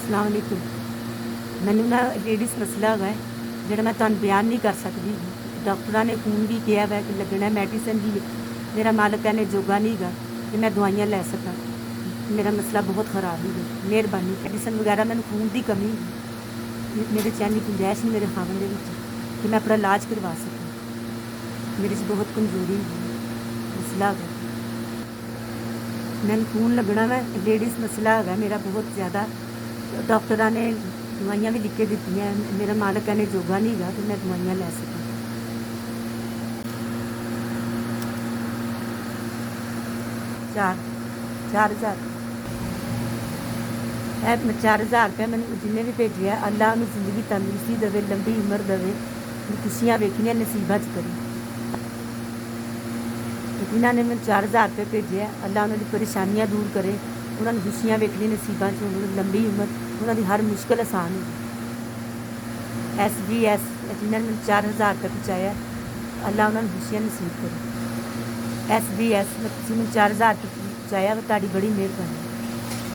अस्सलाम वालेकुम। मैनू ना लेडीज़ मसला है जोड़ा मैं तुहानू बयान नहीं कर सकती। डॉक्टर ने खून भी किया वै कि लगना, मैडिसन भी मेरा मालक कहने जोगा नहीं गा कि मैं दवाइयाँ लै सकां। मेरा मसला बहुत खराब ही है। मेहरबानी मैडिसन वगैरह मैनू खून की कमी मेरे च इन्नी गुंजाइश नहीं मेरे खावन दे विच कि मैं अपना इलाज करवा सकूँ। मेरे च बहुत कमजोरी मसला है। मैंने खून लगना वै लेडीज़ मसला है मेरा बहुत ज़्यादा। डॉक्टर ने दवाइयाँ भी लिख के दी हैं। मेरा मालक कहने जोगा नहीं गा कि मैं दवाइयाँ लै सकूँ। 4,000 4,000 रुपया मैंने जिन्हें भी भेजे है। अल्लाह उन्हें जिंदगी तंदुरुस्ती देवे, लंबी उम्र देवे, खुशियाँ वेखनियां नसीबा च करी। जिन्होंने मैंने 4,000 रुपये भेजे है, अल्लाह उन्होंने परेशानियां दूर करे, उन्होंने खुशियाँ वेखनियां नसीबा च, उन्होंने लंबी उम्र, उन्होंने हर मुश्किल आसान हो। SGS जिन्होंने मैंने 4,000 रुपये पहुँचाया, अल्लाह उन्होंने खुशियाँ नसीब करे। SBS मैं 4,000 रुपये पहुँचाया, बड़ी मेहरबानी।